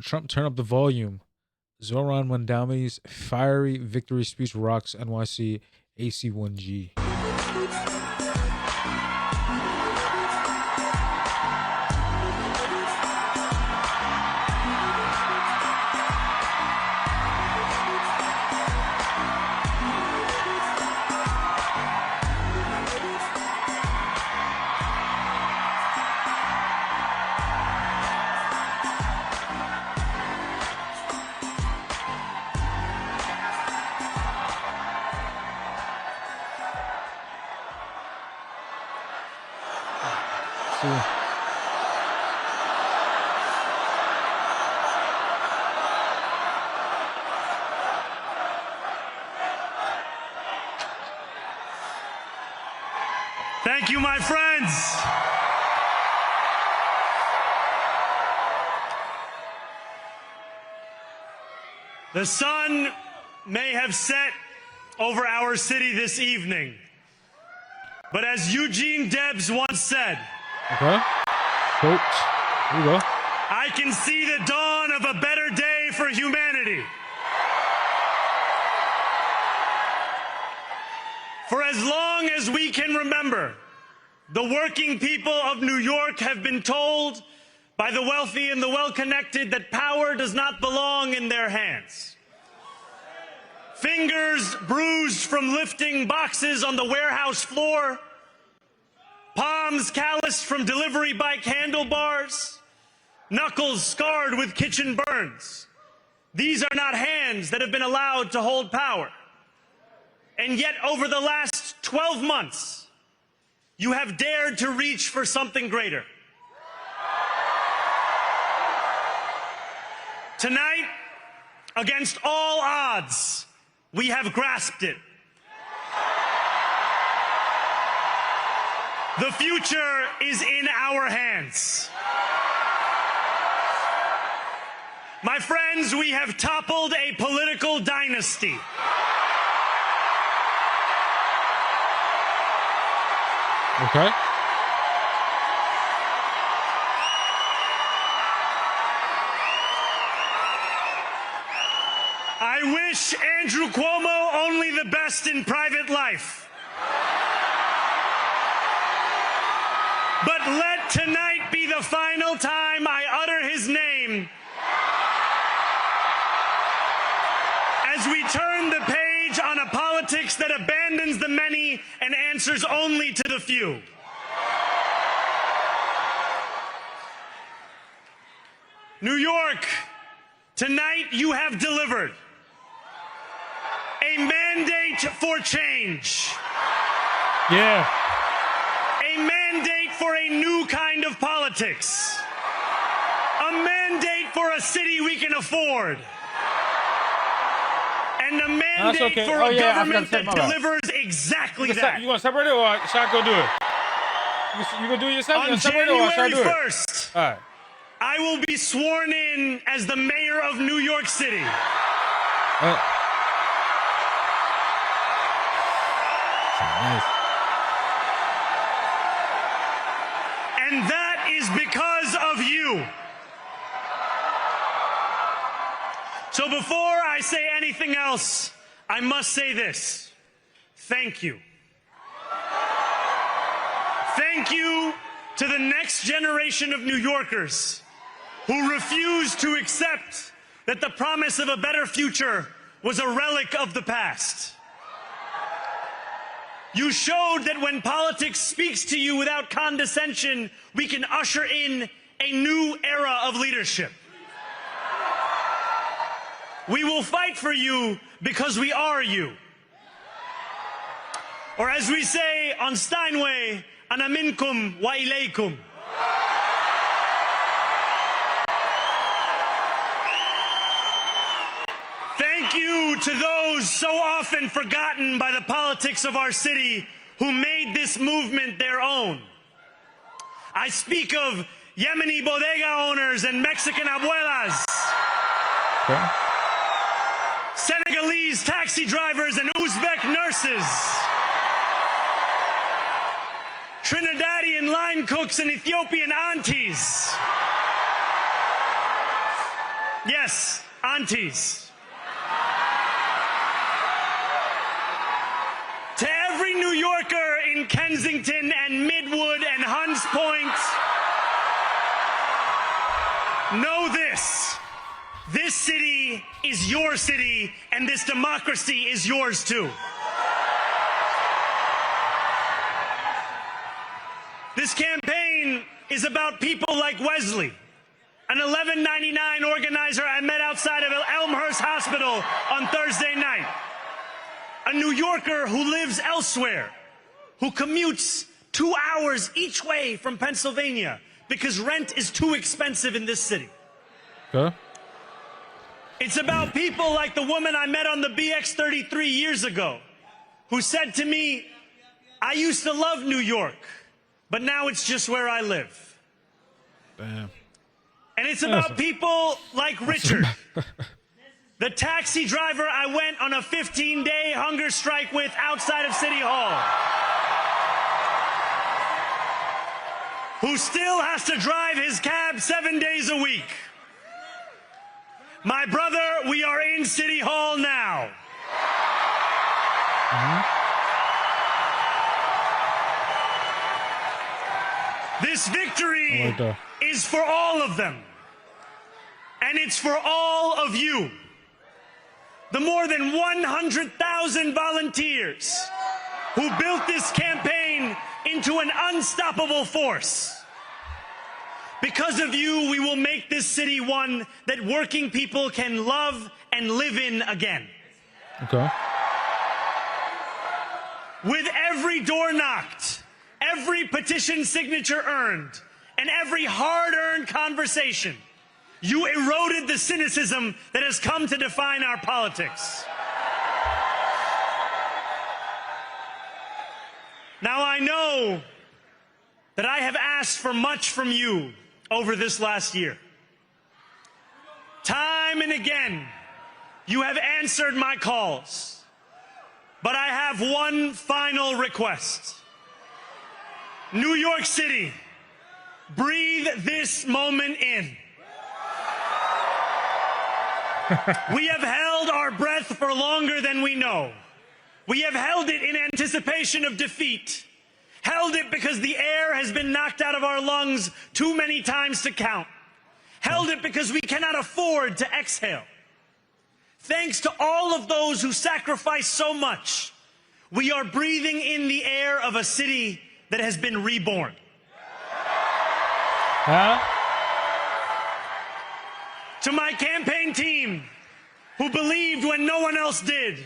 Trump, turn up the volume. Zohran Mamdani's fiery victory speech rocks NYC AC1G. Thank you, my friends. The sun may have set over our city this evening, but as Eugene Debs once said, okay, quote, here we go. I can see the dawn of a better day for humanity. For as long as we can remember, the working people of New York have been told by the wealthy and the well-connected that power does not belong in their hands. Fingers bruised from lifting boxes on the warehouse floor, palms calloused from delivery bike handlebars, knuckles scarred with kitchen burns. These are not hands that have been allowed to hold power. And yet, over the last 12 months, you have dared to reach for something greater. Tonight, against all odds, we have grasped it. The future is in our hands. My friends, we have toppled a political dynasty. Okay. I wish Andrew Cuomo only the best in private life. But let tonight be the final time I utter his name as we turn the page on a politics that abandons the many and answers only to the few. New York, tonight you have delivered a mandate for change. Yeah. A mandate for a new kind of politics. A mandate for a city we can afford. And a mandate okay. for a government that delivers exactly that. You want to separate it or should I go do it? You going to do it yourself? On January 1st, all right, I will be sworn in as the mayor of New York City. Nice. And that is because of you. So before I say anything else, I must say this. Thank you. Thank you to the next generation of New Yorkers who refuse to accept that the promise of a better future was a relic of the past. You showed that when politics speaks to you without condescension, we can usher in a new era of leadership. We will fight for you because we are you. Or as we say on Steinway, ana minkum wa ilaykum. Thank you to those so often forgotten by the politics of our city who made this movement their own. I speak of Yemeni bodega owners and Mexican abuelas. Okay. Senegalese taxi drivers and Uzbek nurses. Trinidadian line cooks and Ethiopian aunties. Yes, aunties. To every New Yorker in Kensington and Midwood and Hunts Point, know this. This city is your city, and this democracy is yours too. This campaign is about people like Wesley, an $11.99 organizer I met outside of Elmhurst Hospital on Thursday night. A New Yorker who lives elsewhere, who commutes 2 hours each way from Pennsylvania because rent is too expensive in this city. Okay. It's about people like the woman I met on the BX33 years ago, who said to me, I used to love New York, but now it's just where I live. Damn. And it's about people like Richard, the taxi driver I went on a 15-day hunger strike with outside of City Hall, who still has to drive his cab 7 days a week. My brother, we are in City Hall now. This victory is for all of them. And it's for all of you. The more than 100,000 volunteers who built this campaign into an unstoppable force. Because of you, we will make this city one that working people can love and live in again. Okay. With every door knocked, every petition signature earned, and every hard-earned conversation, you eroded the cynicism that has come to define our politics. Now I know that I have asked for much from you over this last year. Time and again, you have answered my calls. But I have one final request. New York City, breathe this moment in. We have held our breath for longer than we know. We have held it in anticipation of defeat. Held it because the air has been knocked out of our lungs too many times to count. Held it because we cannot afford to exhale. Thanks to all of those who sacrificed so much, we are breathing in the air of a city that has been reborn. To my campaign team, who believed when no one else did,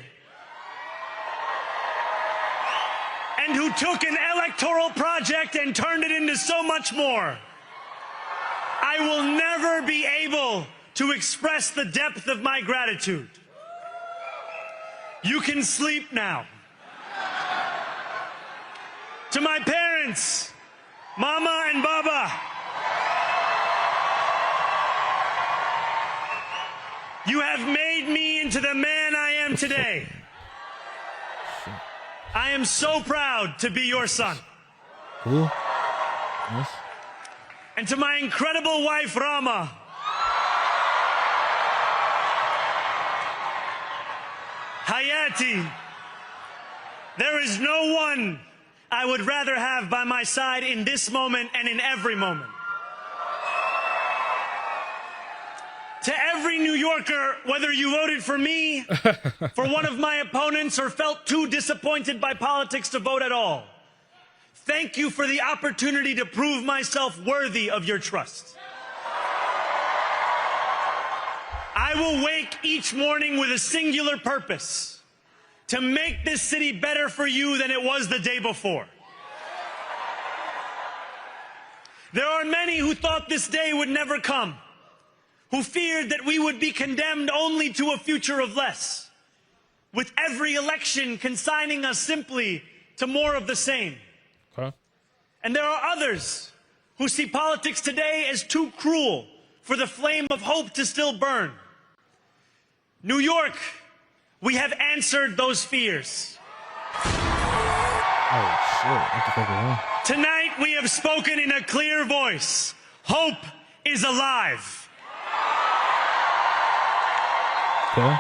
and who took an electoral project and turned it into so much more, I will never be able to express the depth of my gratitude. You can sleep now. To my parents, Mama and Baba, you have made me into the man I am today. I am so proud to be your son. Cool. Nice. And to my incredible wife, Rama, Hayati, there is no one I would rather have by my side in this moment and in every moment. To every New Yorker, whether you voted for me, for one of my opponents, or felt too disappointed by politics to vote at all, thank you for the opportunity to prove myself worthy of your trust. I will wake each morning with a singular purpose: to make this city better for you than it was the day before. There are many who thought this day would never come, who feared that we would be condemned only to a future of less, with every election consigning us simply to more of the same. Okay. And there are others who see politics today as too cruel for the flame of hope to still burn. New York, we have answered those fears. Oh, shit. What the fuck is that? Tonight, we have spoken in a clear voice. Hope is alive. Okay.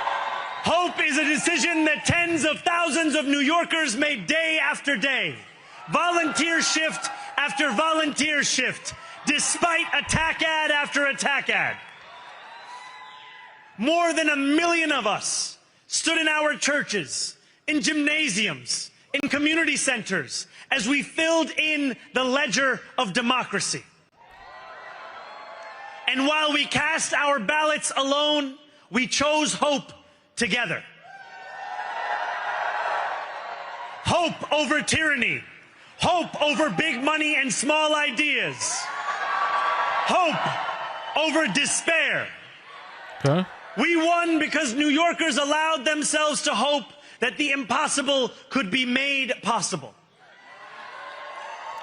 Hope is a decision that tens of thousands of New Yorkers made day after day, volunteer shift after volunteer shift, despite attack ad after attack ad. More than 1 million of us stood in our churches, in gymnasiums, in community centers, as we filled in the ledger of democracy. And while we cast our ballots alone, we chose hope together. Hope over tyranny. Hope over big money and small ideas. Hope over despair. Okay. We won because New Yorkers allowed themselves to hope that the impossible could be made possible.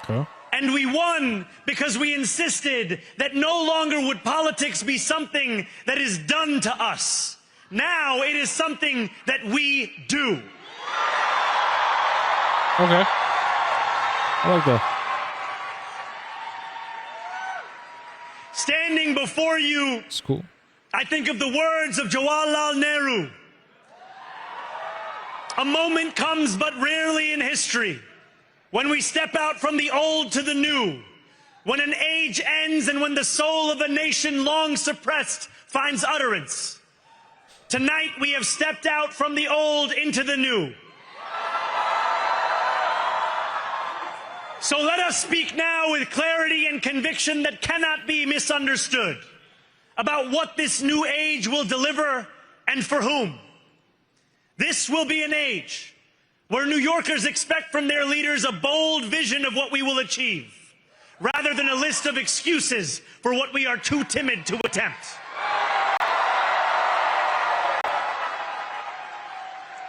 Okay. And we won because we insisted that no longer would politics be something that is done to us. Now it is something that we do. Okay. I like that. Standing before you, It's cool. I think of the words of Jawaharlal Nehru. A moment comes but rarely in history when we step out from the old to the new, when an age ends and when the soul of a nation long suppressed finds utterance. Tonight we have stepped out from the old into the new. So let us speak now with clarity and conviction that cannot be misunderstood about what this new age will deliver and for whom. This will be an age where New Yorkers expect from their leaders a bold vision of what we will achieve, rather than a list of excuses for what we are too timid to attempt.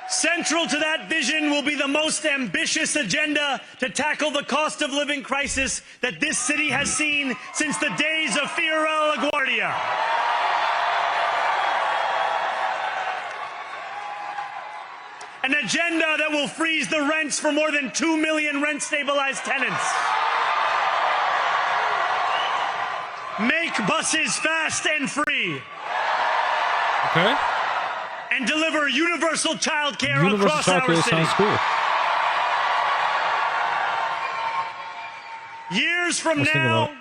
Central to that vision will be the most ambitious agenda to tackle the cost of living crisis that this city has seen since the days of Fiorello LaGuardia. An agenda that will freeze the rents for more than 2 million rent-stabilized tenants. Make buses fast and free. Okay. And deliver universal child care across Universal our childcare city. sounds cool. Years from Let's think about now,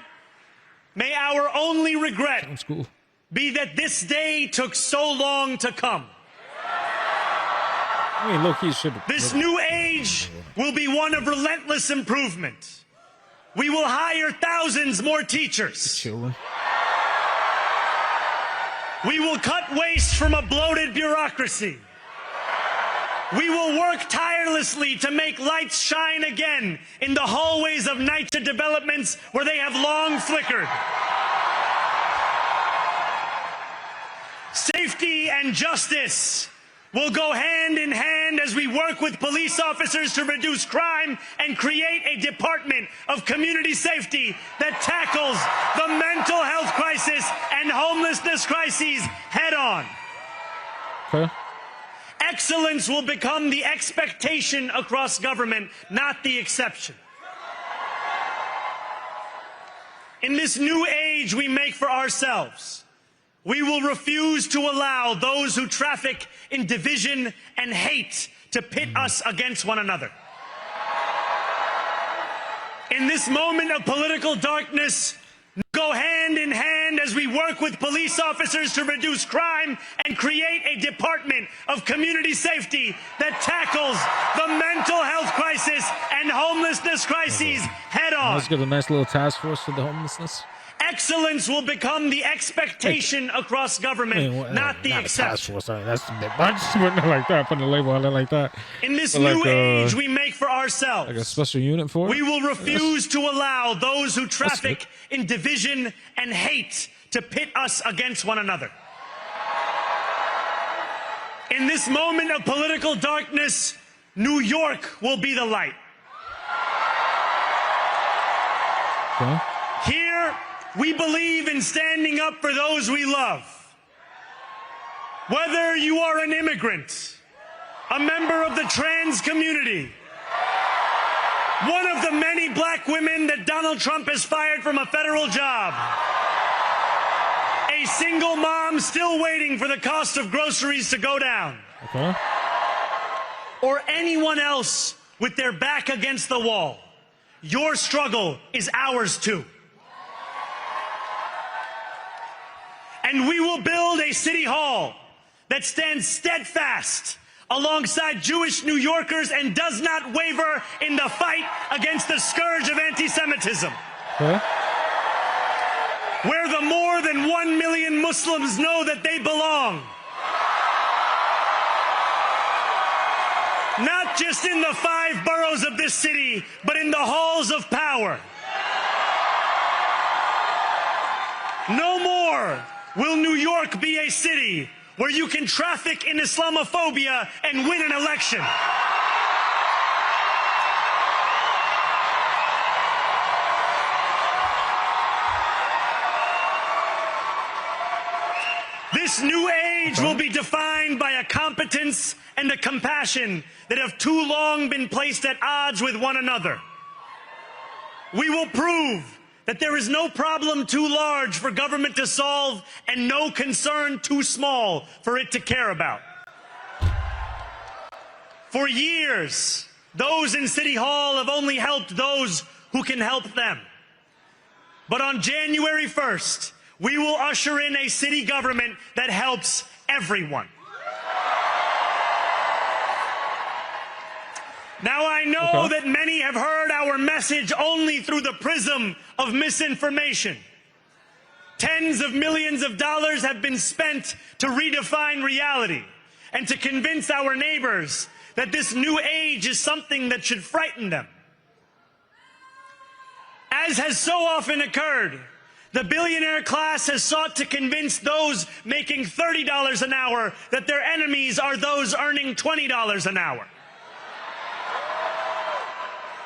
may our only regret Sounds cool. be that this day took so long to come. I mean, low-key should. This new age will be one of relentless improvement. We will hire thousands more teachers. Children. We will cut waste from a bloated bureaucracy. We will work tirelessly to make lights shine again in the hallways of NYC developments where they have long flickered. Safety and justice will go hand in hand as we work with police officers to reduce crime and create a department of community safety that tackles the mental health crisis and homelessness crises head on. Okay. Excellence will become the expectation across government, not the exception. In this new age we make for ourselves, we will refuse to allow those who traffic in division and hate to pit us against one another. In this moment of political darkness, go hand in hand as we work with police officers to reduce crime and create a department of community safety that tackles the mental health crisis and homelessness crises head on. Let's get a nice little task force for the homelessness. Excellence will become the expectation across government, not the exception. Task force. I mean, that's a bit much. Putting it like that, putting a label on it like that. In this But new like, age we make for ourselves, Like a special unit for it. we will refuse to allow those who traffic in division and hate to pit us against one another. In this moment of political darkness, New York will be the light. Okay. Here, we believe in standing up for those we love. Whether you are an immigrant, a member of the trans community, one of the many black women that Donald Trump has fired from a federal job, a a single mom still waiting for the cost of groceries to go down, Okay. or anyone else with their back against the wall, your struggle is ours too. And we will build a city hall that stands steadfast alongside Jewish New Yorkers and does not waver in the fight against the scourge of anti-Semitism. Okay. Where the more than 1 million Muslims know that they belong. Not just in the 5 boroughs of this city, but in the halls of power. No more will New York be a city where you can traffic in Islamophobia and win an election. This new age will be defined by a competence and a compassion that have too long been placed at odds with one another. We will prove that there is no problem too large for government to solve and no concern too small for it to care about. For years, those in City Hall have only helped those who can help them. But on January 1st, we will usher in a city government that helps everyone. Now, I know that many have heard our message only through the prism of misinformation. Tens of millions of dollars have been spent to redefine reality and to convince our neighbors that this new age is something that should frighten them. As has so often occurred, the billionaire class has sought to convince those making $30 an hour that their enemies are those earning $20 an hour.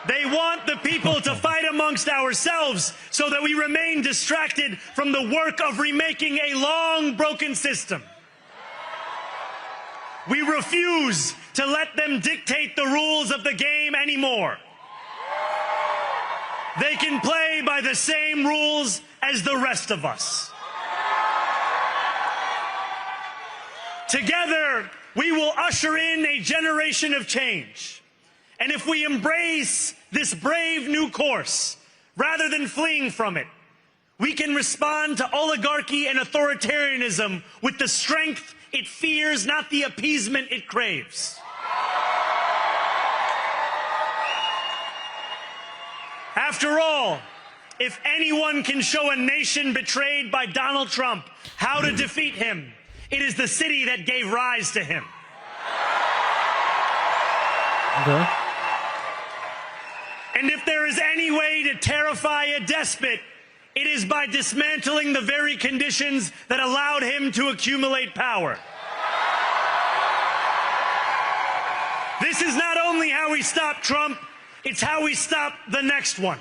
They want the people to fight amongst ourselves so that we remain distracted from the work of remaking a long broken system. We refuse to let them dictate the rules of the game anymore. They can play by the same rules as the rest of us. Together, we will usher in a generation of change. And if we embrace this brave new course, rather than fleeing from it, we can respond to oligarchy and authoritarianism with the strength it fears, not the appeasement it craves. After all, if anyone can show a nation betrayed by Donald Trump how to defeat him, it is the city that gave rise to him. Okay. And if there is any way to terrify a despot, it is by dismantling the very conditions that allowed him to accumulate power. This is not only how we stop Trump, it's how we stop the next one.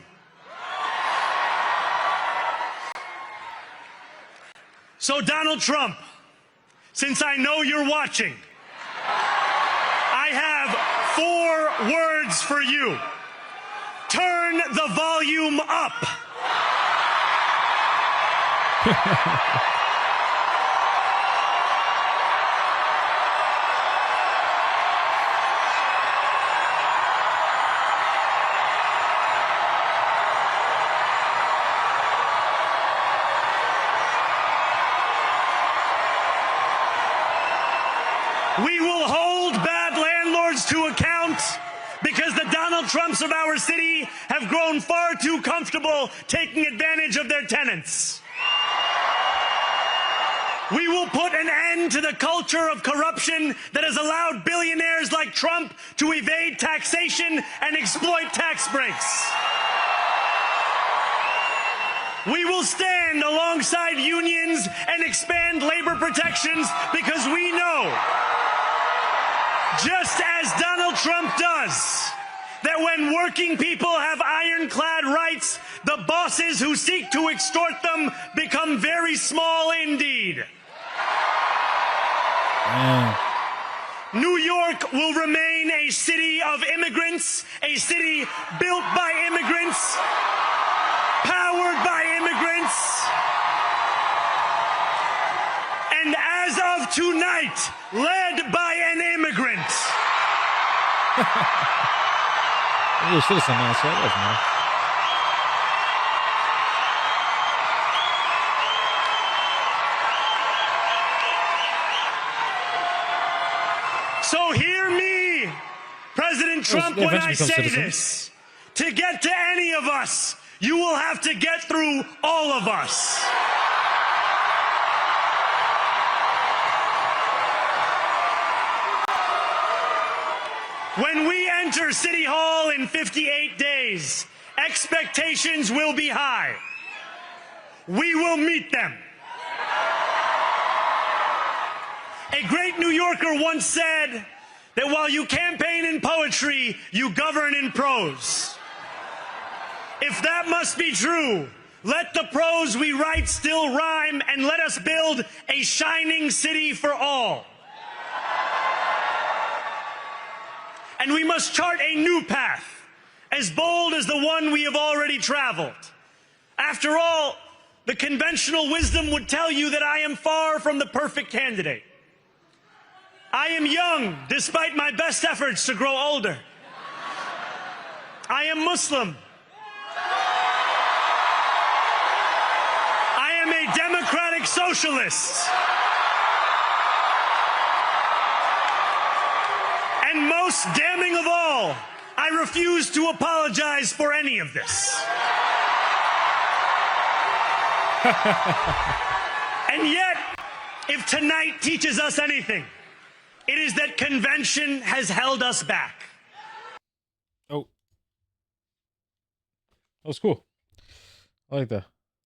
So Donald Trump, since I know you're watching, I have 4 words for you. Turn the volume up. We will hold bad landlords to account because the Donald Trumps of our city have grown far too comfortable taking advantage of their tenants. We will put an end to the culture of corruption that has allowed billionaires like Trump to evade taxation and exploit tax breaks. We will stand alongside unions and expand labor protections because we know, just as Donald Trump does, that when working people have ironclad rights, the bosses who seek to extort them become very small indeed. New York will remain a city of immigrants, a city built by immigrants, powered by immigrants, as of tonight, led by an immigrant. You're a citizen now, so it doesn't matter. So hear me, President Trump, when I say this. To get to any of us, you will have to get through all of us. When we enter City Hall in 58 days, expectations will be high. We will meet them. A great New Yorker once said that while you campaign in poetry, you govern in prose. If that must be true, let the prose we write still rhyme, and let us build a shining city for all. And we must chart a new path, as bold as the one we have already traveled. After all, the conventional wisdom would tell you that I am far from the perfect candidate. I am young, despite my best efforts to grow older. I am Muslim. I am a democratic socialist. And most damning of all, I refuse to apologize for any of this. And yet, if tonight teaches us anything, it is that convention has held us back. Oh. That was cool. I like that.